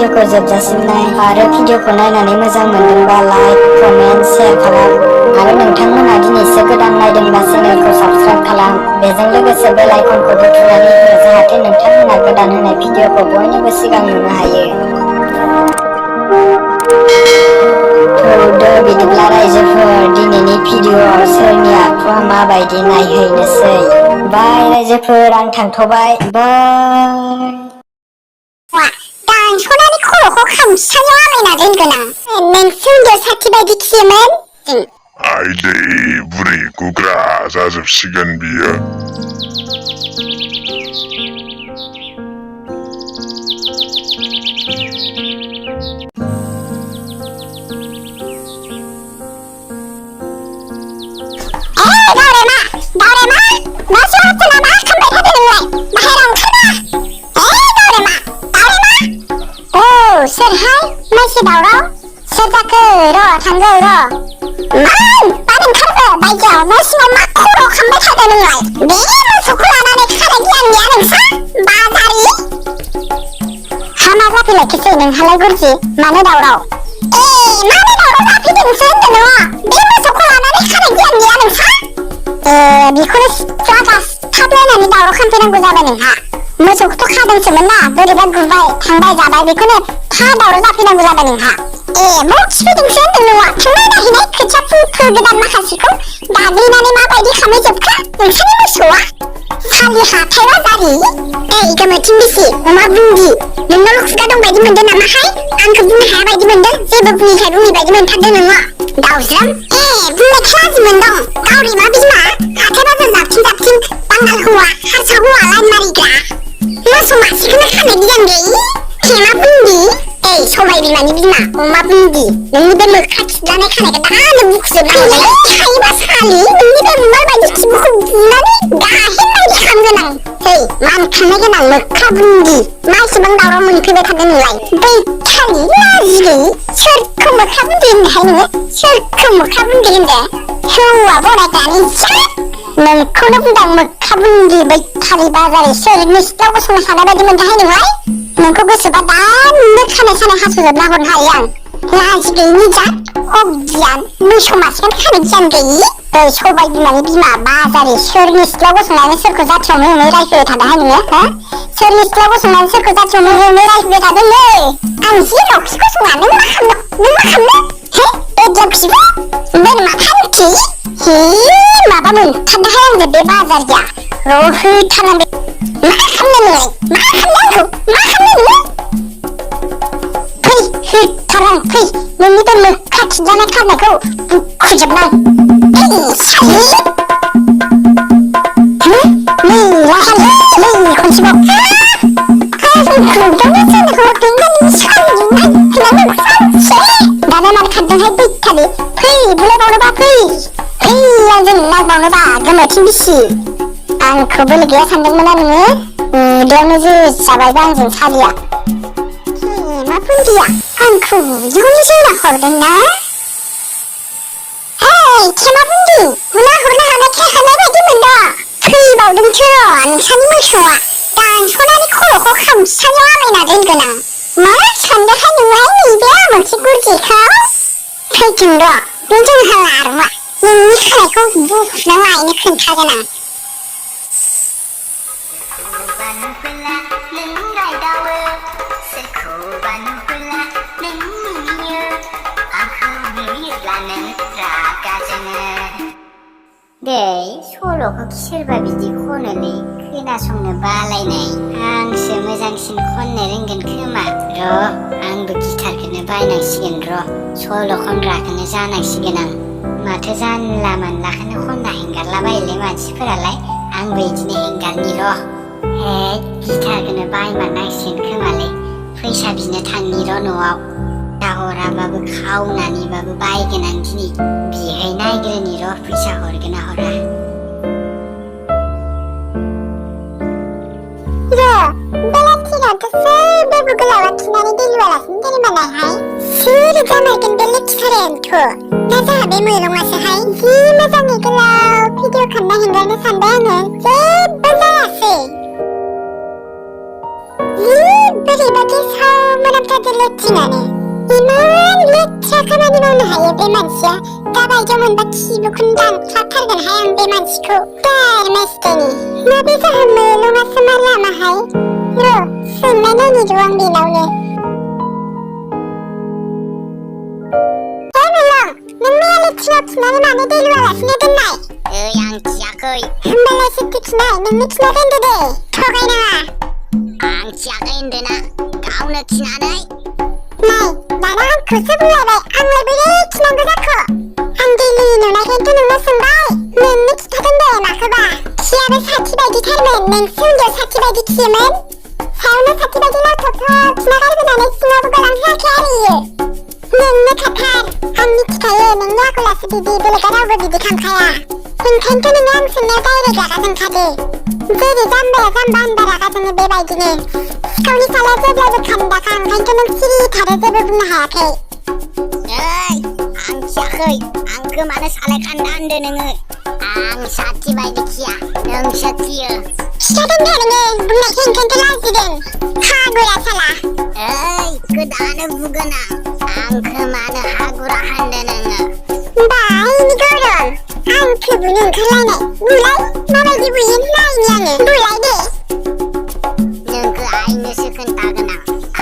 भिडिअखौ जोबजासिम नाय आरो भिडिअखौ नायनानै मोजां मोनदोंबा लाइक कमेन्ट शेयार खालाम आरो नोंथांमोना दिनैसो गोदान नायदोंबा चेनेलखौ साबस्क्राइब खालाम बेजों लोगोसे बेल आइकनखौबो थुनानै हो जाहाथे नोंथांमोना गोदान होनाय भिडिअखौ बयनिबो सिगां नुनो हायो। थौदो बिदिब्ला रायजोफोर दिनैनि भिडिअआव सोरनि आखुआ माबायदि नायहैनोसै। बाय रायजोफोर आं थांथ'बाय बाय। दानस'नानै खर'खौ खामसालियाव आलायना दोनगोन आं। नोंसो उन्दैयाव साथि बायदि खियोमोन। आइदै बुरै गुग्रा जाजोबसिगोन बियो। सोरहाय मानसि दावराव सोर जाखो र' थांगौ र'। बान ओंखारबो बायजोआव न' सिङाव मा खर' खामबाय थादों नोंलाय? बे मोसौखौ लानानै खानाय गियान गैया नोंसा बाजारि? हामा जाफैलायखोसै नोंहालाय गुरजि मानो दावराव? मानो दावराव जाफैदोंसो होनदों नोङो? बे मोसौखौ लानानै खानाय गियान गैया नोंसा? बेखौनो जागास थाबलायनानै दावराव खालामफैनांगौ जाबाय नोंहा। मोसौखौथ' खादोंसोमोन ना बोरैबा गुरबाय थांबाय जाबाय बेखौनो था दावराव जाफैनांगौ जाबाय नोंहा। बाव खिफैदोंसो होनदों नोंहा थांनाय नायहैनाय खोथिया फोगोदान माखासेखौ गाग्लिनानै माबायदि खालामहैजोबखो नोंसोरनि मोसौआ? सालि हाथाय बाजारि गोमोथिं बिसि अमा बुन्दि नोंनाव खुगा दं बायदि मोनदों नामाहाय? आंखौ बुंनो हाया बायदि मोनदों जेबो बुङिखाय बुङि बायदि मोनथारदों नोङो दाउज्रोम। बुंनायखौ लाजि मोनदों गावरि मा बिमा हाथाय बाजार जाबथिं जाबथिं बांगाल हौवा हारसा हौवा लाइन मारिग्रा मोसौ मासेखौनो खानाय गियान गैयि थेमा बुन्दि। सबाय बिमानि बिमा अमा बुन्दि नोंनि बे मोख्रा खिजानाय खानायखौ दानो बुखुजोबनांगौ हायोबा सालि नोंनि बे रुमाल बायदि खिबुखौ बुनानै गाहेन बायदि खालामगोन आं। मान खांनाय गोनां मोख्रा बुन्दि मा एसेबां दावराव मोनफैबाय थादों नोंलाय? बैखालि लाजि गैयि सोरखौ मोख्रा बुन्दि होनदोंहाय नोङो? सोरखौ मोख्रा बुन्दि होनदों? हौवा बनायग्रानि जात नोंखौनो बुंदां मोख्रा बुन्दि बैखालि बाजारि सोरनि सिथ्लाव गसंनो हानाय बायदि मोनदोंहाय नोंलाय? नोंखौ गोसोबा दानो खानाय सानाय हास'जोबना हरनो हायो आं। लाजि गैयिनि जात अगियान मोसौ मासेखौनो खानाय गियान गैयि। सबाय बिमानि बिमा बाजारि सोरनि सिथ्लाव गसंनानै सोरखौ जाथियाव मोहै रायफैबाय थादोंहाय नोङो? सोरनि सिथ्लाव गसंनानै सोरखौ जाथियाव मोहै रायफैबाय थादों नै? आं जि लावखि गसंना नों मा खालामदों? नों मा खालामदों? बेदियाव खिबु बोरमा खान्थि माबा मोनथारदोंहाय आंजों बे बाजारिया र'हैथारनांगौ। मा खालामदों नोंलाय? मा खालामदों आंखौ? मा खालामदों नोङो? फै होथारां फै नोंनि बे मोख्रा खिजानाय खानायखौ बुखुजोबनां। सालि नै खनसेबाव दाना मानो खारदोंहाय बैखालि? फै बुलायबावनोबा फै आंजों नांबावनोबा गोमोथिं बिसि आंखौ बोलो गैया सानदोंमोन नोङो? उदैयावनो जोजाबायबा आंजों सालिया। मा बुन्दिया आंखौ उदैयावनो जोना हरदों ना? थेमा बुन्दि बुना हरनो हानायखाय हानाय बायदि मोनदों। फैबावदोंसो नोंसानि मोसौआ दानस'नानै खर'खौ खामसालियाव आलायना दोनगोन आं। मा सानदोंहाय नोंलाय नैबे आमोखि गुरजिखौ? फैथों र' बे जोंहा लारुआ नोंनि खानायखौ बुखुना लायनो खोन्थागोन आं। दे सल'खौ सोरबा बिदि खनोलै खोनासंनो बालायनाय। आंसो मोजांसिन खननो रोंगोन खोमा। आंबो गिटारखौनो बायनांसिगोन सल' खनग्राखौनो जानांसिगोन आं। माथो जानला मानलाखौनो खनना हेंगारलाबायोलै मानसिफोरालाय आंबो बिदिनो हेंगारनि गिटारखौनो बायमारनांसिगोन खोमालै। फैसा बिनो थांनि न'आव हराबाबो खावनानैबाबो बायगोन आं दिनै बिहाय नायग्रोनि फैसा हरगोन ना हरा। बेलाथिनावथ' सोरबो गुगोलाव आखिनानै दोनबोलासिनो दोनबालायहाय सोर जामारगोन बे लेक्सारायानोथ'। ना जोंहा बे मैलङासोहाय जि मोजाङै गोलाव भिडिअ खालामना हेंगारनो सानबाय आङो जेबो जायासै। जि बोरैबा गेसाव मोनामथारदोलै लेट्रिनानो इमान लेथ्रा खामानि मावनो हायो बे मानसिया दाबायदियाव मोनबा खिबुखौनो दानख्लाबथारगोनहाय आं बे मानसिखौ दार मासथानि माबे जाहोन लङासो मा लामाहाय र' सोंनाय नायनि र' आं बेनावनो नों मैया लेट्रिनाव खिनानै मानो दै लुवालासिनो दोननाय आं खियाखै होमबालाय सोरथो खिनाय नोंनो खिना दोनदो दे थगायनाङा आं खियाखै होनदोंना गावनो खिनानै नै दाना आंखौसो बुंलायबाय आंलाय बोरै खिनांगौ जाखो आं दैलि नुनायखायनोथ' नोंनाव सोंबाय नोंनो खिथादों दे माखौबा खियाबो साथि बायदिथारमोन नोंसो उन्दैयाव साथि बायदि खियोमोन सायावनो साथि बायदि लावथब खिना गारबोनानै सिङावबो गलांहोआखै आरो इयो नोंनो खाथार आं मिथिखायो नोंनि आखलासो बिदि बेलेगा रावबो बिदि खालामखाया ओंखायनोथ' नोङो आं सोंनायाव डाइरेक्ट रागा जोंखादो जेरै जाम्बाया जाम्बा होनबा रागा जोङो बेबायदिनो सिखावनि सालाया जेब्लाबो खान्दाखा ओंखायनोथ' नों सिरि थादो जेबो बुंनो हायाखै आं खियाखै आंखौ मानो सालाय खान्दा होनदो नोङो आं साथि बायदि खिया नोंसो खियो खिथादों दे नोङो बुंनायखौ ओंखायनोथ' लाजिदों खागुरा साला गोदानो बुगोन आंखौ मानो हागुरा होनदो नोङो बायनि गरम आंखौ बुनो ओंखारलायनाय बुलाय माबायदि बुयो नायनि आङो बुलाय दे नोंखौ आइनोसो खोन्थागोन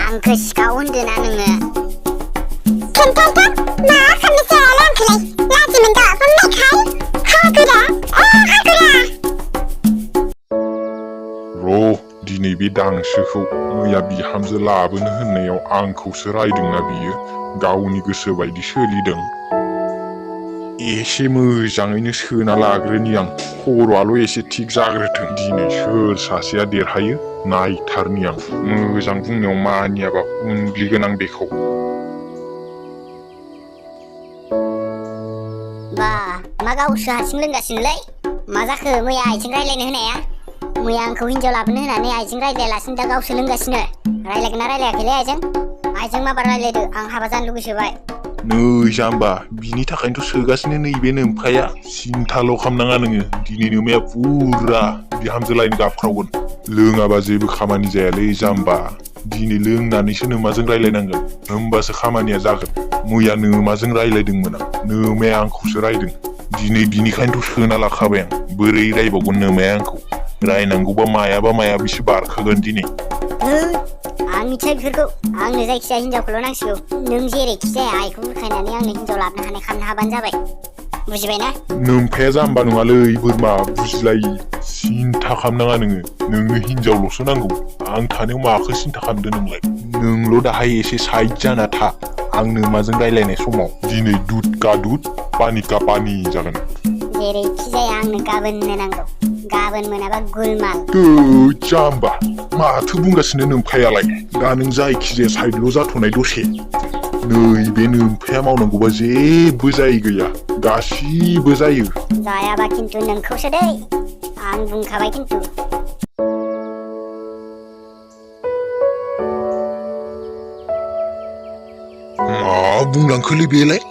आंखौ सिखाव होनदोना नोङो खोन्थाथ' मा खालामनोसै आलाय आंखौलाय लाजिमोनथ' बुंनायखाय हागुरा हागुरा र' दिनै बे दांसोखौ मैया बिहामजो लाबोनो होननायाव आंखौसो रायदोंना बियो गावनि गोसो बायदि सोलिदों एसे मोजाङैनो सोना लाग्रोनि आं खर'आल' एसे थिग जाग्रोथों दिनै सोर सासेया देरहायो नायथारनि आं मोजां बुंनायाव मानियाबा उनग्लिगोन आं बेखौ बा मा गावसो हारसिं लोंगासिनोलै मा जाखो मैया आइजों रायलायनो होनाया मैया आंखौ हिन्जाव लाबोनो होनानै आइजों रायलायालासिनो दा गावसो लोंगासिनो रायलायगोन ना रायलायाखैलै आइजों माबा रायलायदो आं हाबा जानो लुगैसोबाय नै जाम्बा बिनि थाखायनोथ' सोगासिनो नैबे नोमखाया सिन्थाल' खालामनाङा नोङो दिनै नोमाया फुरा बिहामजो लायनो गाबख्रावगोन लोङाबा जेबो खामानि जायालै जाम्बा दिनै लोंनानैसो नोमाजों रायलायनांगोन होमबासो खामानिया जागोन मैया नोमाजों रायलायदोंमोन आं नोमाया आंखौसो रायदों दिनै बिनिखायनोथ' सोना लाखाबाय आं बोरै रायबावगोन नोमाया आंखौ रायनांगौबा माया बिसो बारखागोन दिनै आं मिथिया बेफोरखौ आंनो जायखिजाया हिन्जावखौल' नांसिगौ नों जेरैखि जाया आइखौ बुरखायनानै आंनो हिन्जाव लाबोनो हानाय खालामनो हाबानो जाबाय बुजिबायना नोमफाया जाम्बा नङालै बोरमा बुजिलायि सिन्था खालामनाङा नोंनो हिन्जावल'सो नांगौ आं थानायाव माखौ सिन्था खालामदो नोंलाय नोंल' दाहाय एसे साइड जाना था आं नोमाजों रायलायनाय समाव दिनै दुध का दुध पानि का पानि जागोन जेरैखि जाया आंनो गाबोननो नांगौ गाबोन मोनाबा गुलमाल जाम्बा माथो बुंगासिनो नोमफायालाय दा नों जायखिजाया साइडल' जाथ'नाय दसे नै बे नोमफाया मावनांगौबा जेबो जायै गैया गासिबो जायो जायाबा खिन्थु नोंखौसो दै आं बुंखाबाय खिन्थु मा बुंलांखोलै बेलाय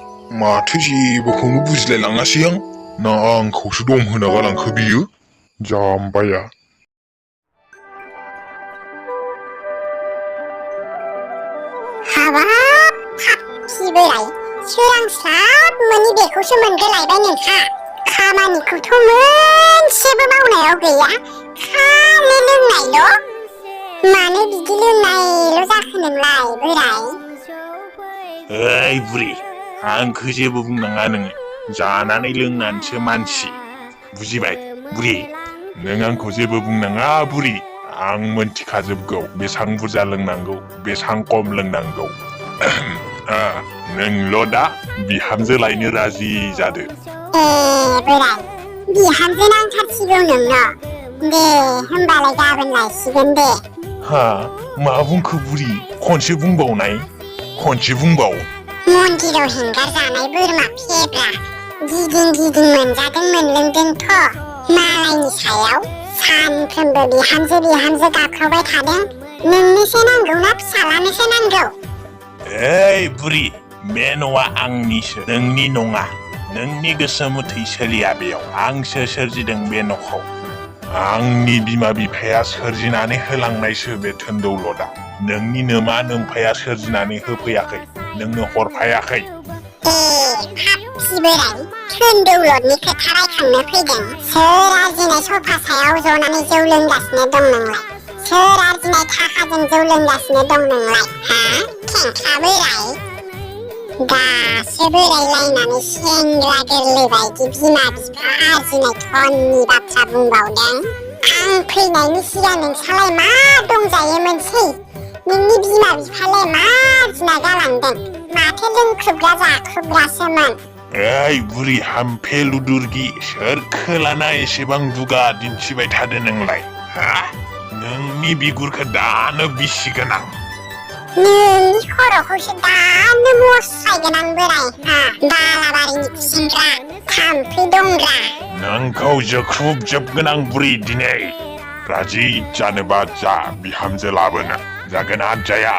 माथो जेबोखौनो बुजिलायलाङासै आं ना आंखौसो दम होना गालांखो बियो जाम्बाया हाबाब फाफि बोराय सोरांस्लाब मोनि बेखौसो मोनगोलायबाय नोंहा खामानिखौथ' मोनसेबो मावनायाव गैया खालि लोंनायल' मानो बिदि लोंनायल' जाखो नोंलाय बोराय ओइ बुरि आंखौ जेबो बुंनाङा नोङो जानानै लोंनानैसो मानसि बुजिबाय बुरि नों आंखौ जेबो बुंनाङा बुरि आं मोनथिखाजोबगौ बेसां बुरजा लोंनांगौ बेसां खम लोंनांगौ नोंल' दा बिहामजो लायनो राजि जादो बोराय बिहामजो नांथारसिगौ नोंनो दे होमबालाय गाबोन लायसिगोन दे हा मा बुंखो बुरि खनसे बुंबाव मन्दिराव हेंगार जानाय बोरमा फेब्रा गिदिं मोनजादों मोनलोंदोंथ' मालायनि सायाव सानफ्रोमबो बिहामजो गाबख्रावबाय थादों नोंनोसो नांगौ ना फिसालानोसो नांगौ ओइ बुरि बे न'आ आंनिसो नोंनि नङा नोंनि गोसो मुथै सोलिया बेयाव आंसो सोरजिदों बे न'खौ आंनि बिमा बिफाया सोरजिनानै होलांनायसो बे धोन दौलतआ नोंनि नोमा नोमफाया सोरजिनानै होफैयाखै नोंनो हरफायाखै हाब फिबोराय धोन दौलतनि खोथा रायखांनो फैदों सोर आरजिनाय सफा सायाव जनानै जौ लोंगासिनो दं नोंलाय सोर आरजिनाय थाखाजों जौ लोंगासिनो दं नोंलाय हा खेंख्रा बोराय दासो बोरायलायनानै सेंग्रा गोरलै बायदि बिमा बिफा आरजिनाय धननि बाथ्रा बुंबावदों आं फैनायनि सिगां नोंसालाय मा दंजायोमोनसै नोंनि बिमा बिफालाय मा आरजिना गालांदों माथो लोंख्रुबग्रा जाख्रुबग्रासोमोन ओइ बुरि हामफे लुदुरगि सोर खोलाना एसेबां दुगा दिन्थिबाय थादो नोंलाय हा नोंनि बिगुरखौ दानो बिसि गोनां नोंनि खर'खौसो दानो मस्राय गोनां बोराय हा बालाबारिनि खुसेंग्रा थाम्फै दंग्रा नोंखौ जोख्रुब जोबगोनां बुरि दिनै राजि जानोबा जा बिहामजो लाबोनो जागोन ना जाया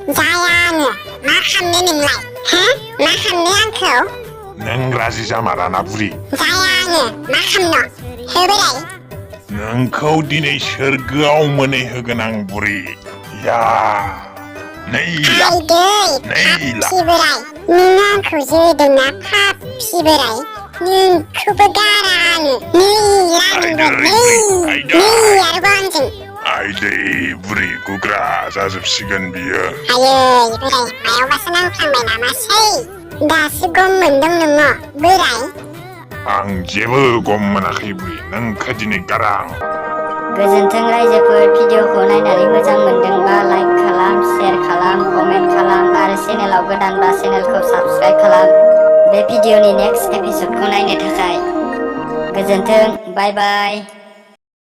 जाया आङो मा खालामनो नोंलाय हा मा खालामनो आंखौ नों राजि जामाराना बुरि जाया आङो मा खालामनो हो बोराय नोंखौ दिनै सोरगोआव मोनहैहोगोन आं बुरि या नैला नैला फाफि बोराय नों आंखौ जोदोंना फाफि बोराय नोंखौबो गारा आङो नै लांगोन नै आरोबाव आंजों आइदै बुरि गुग्रा जाजोबसिगोन बियो आयै बोराय मायावबासो नांफ्लांबाय नामासै दासो गम मोनदों नोङो बोराय आं जेबो गम मोनाखै बुरि नोंखौ दिनै गारां गोजोन्थों रायजोफोर भिडिअखौ नायनानै मोजां मोनदोंबा लाइक खालाम शेयार खालाम कमेन्ट खालाम आरो चेनेलाव गोदानबा चेनेलखौ साबस्क्राइब खालाम बे भिडिअनि नेक्स्ट एपिसडखौ नायनो थाखाय गोजोन्थों बाय बाय